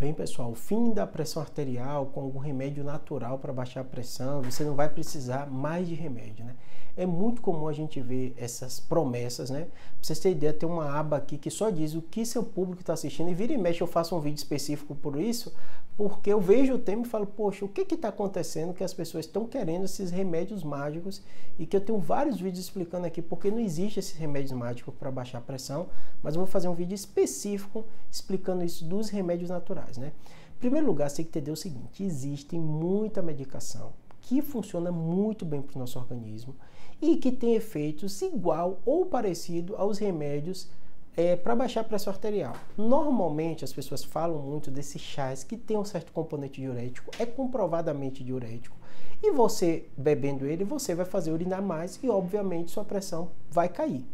Bem, pessoal, o fim da pressão arterial com algum remédio natural para baixar a pressão, você não vai precisar mais de remédio, né? É muito comum a gente ver essas promessas, né? Pra vocês terem ideia, tem uma aba aqui que só diz o que seu público está assistindo e vira e mexe eu faço um vídeo específico por isso, porque eu vejo o tema e falo, poxa, o que está acontecendo que as pessoas estão querendo esses remédios mágicos e que eu tenho vários vídeos explicando aqui porque não existe esses remédios mágicos para baixar a pressão, mas eu vou fazer um vídeo específico explicando isso dos remédios naturais, né? Em primeiro lugar, você tem que entender o seguinte, existe muita medicação que funciona muito bem para o nosso organismo e que tem efeitos igual ou parecido aos remédios para baixar a pressão arterial. Normalmente as pessoas falam muito desses chás que tem um certo componente diurético, é comprovadamente diurético, e você bebendo ele, você vai fazer urinar mais e obviamente sua pressão vai cair.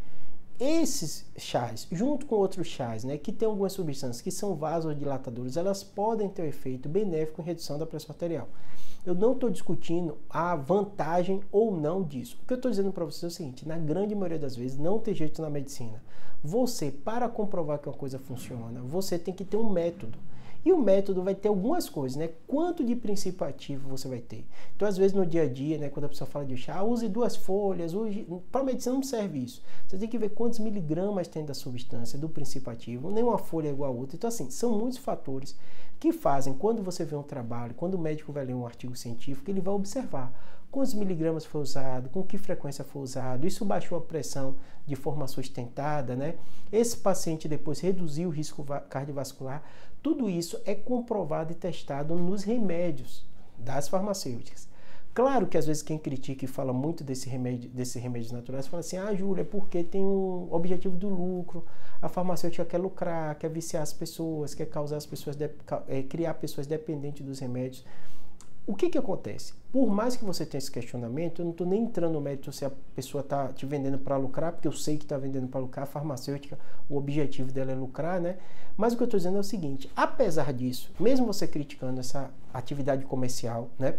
Esses chás, junto com outros chás, né, que tem algumas substâncias que são vasodilatadores, elas podem ter um efeito benéfico em redução da pressão arterial. Eu não estou discutindo a vantagem ou não disso. O que eu estou dizendo para vocês é o seguinte, na grande maioria das vezes não tem jeito na medicina. Você, para comprovar que uma coisa funciona, você tem que ter um método. E o método vai ter algumas coisas, né? Quanto de princípio ativo você vai ter. Então, às vezes, no dia a dia, né, quando a pessoa fala de chá, use 2 folhas, para a medicina não serve isso. Você tem que ver quantos miligramas tem da substância, do princípio ativo, nenhuma folha é igual a outra. Então, assim, são muitos fatores que fazem, quando você vê um trabalho, quando o médico vai ler um artigo científico, ele vai observar quantos miligramas foi usado, com que frequência foi usado, isso baixou a pressão de forma sustentada, né? Esse paciente depois reduziu o risco cardiovascular. Tudo isso é comprovado e testado nos remédios das farmacêuticas. Claro que às vezes quem critica e fala muito desses remédios naturais fala assim, Júlia, é porque tem um objetivo do lucro, a farmacêutica quer lucrar, quer viciar as pessoas, quer causar as pessoas, criar pessoas dependentes dos remédios. O que acontece? Por mais que você tenha esse questionamento, eu não estou nem entrando no mérito se a pessoa está te vendendo para lucrar, porque eu sei que está vendendo para lucrar, a farmacêutica, o objetivo dela é lucrar, né? Mas o que eu estou dizendo é o seguinte, apesar disso, mesmo você criticando essa atividade comercial, né?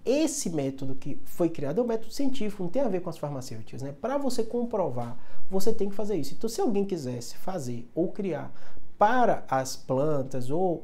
Esse método que foi criado é um método científico, não tem a ver com as farmacêuticas, né? Para você comprovar, você tem que fazer isso. Então, se alguém quisesse fazer ou criar para as plantas ou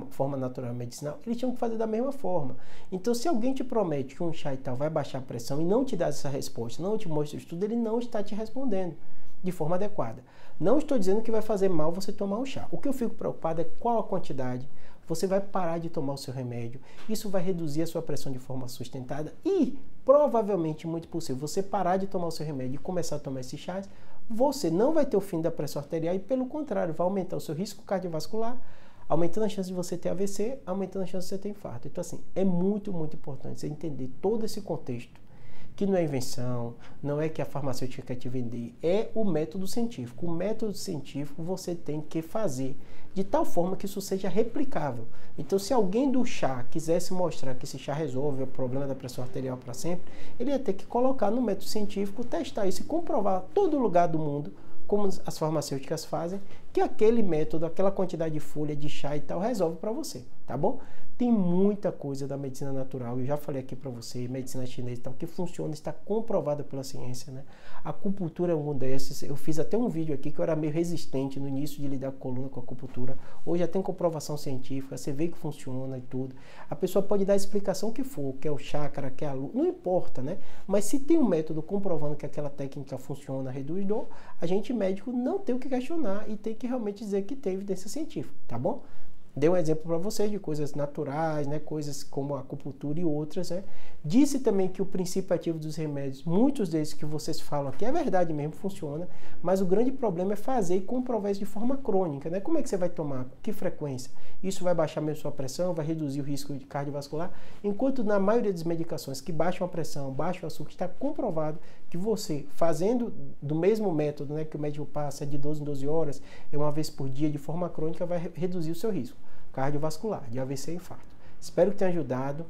forma natural medicinal, eles tinham que fazer da mesma forma. Então, se alguém te promete que um chá e tal vai baixar a pressão e não te dá essa resposta, não te mostra o estudo, ele não está te respondendo de forma adequada. Não estou dizendo que vai fazer mal você tomar um chá. O que eu fico preocupado é qual a quantidade. Você vai parar de tomar o seu remédio, isso vai reduzir a sua pressão de forma sustentada e, provavelmente, muito possível, você parar de tomar o seu remédio e começar a tomar esses chás, você não vai ter o fim da pressão arterial e, pelo contrário, vai aumentar o seu risco cardiovascular, aumentando a chance de você ter AVC, aumentando a chance de você ter infarto. Então, assim, é muito, muito importante você entender todo esse contexto, que não é invenção, não é que a farmacêutica quer te vender, é o método científico. O método científico você tem que fazer de tal forma que isso seja replicável. Então, se alguém do chá quisesse mostrar que esse chá resolve o problema da pressão arterial para sempre, ele ia ter que colocar no método científico, testar isso e comprovar todo lugar do mundo, como as farmacêuticas fazem, que aquele método, aquela quantidade de folha de chá e tal, resolve para você, tá bom? Tem muita coisa da medicina natural, eu já falei aqui para você, medicina chinesa e tal, que funciona, está comprovada pela ciência, né? A acupuntura é um desses, eu fiz até um vídeo aqui que eu era meio resistente no início de lidar com a coluna com a acupuntura, hoje já tem comprovação científica, você vê que funciona e tudo. A pessoa pode dar a explicação que for, que é o chakra, que é a luz, não importa, né? Mas se tem um método comprovando que aquela técnica funciona, reduz dor, a gente médico não tem o que questionar e tem que realmente dizer que tem evidência científica, tá bom? Dei um exemplo para vocês de coisas naturais, né? Coisas como a acupuntura e outras, né? Disse também que o princípio ativo dos remédios, muitos deles que vocês falam aqui, é verdade mesmo, funciona, mas o grande problema é fazer e comprovar isso de forma crônica, né? Como é que você vai tomar? Com que frequência? Isso vai baixar mesmo sua pressão, vai reduzir o risco de cardiovascular, enquanto na maioria das medicações que baixam a pressão, baixam o açúcar, está comprovado que você, fazendo do mesmo método, né, que o médico passa de 12 em 12 horas, uma vez por dia, de forma crônica, vai reduzir o seu risco cardiovascular, de AVC e infarto. Espero que tenha ajudado.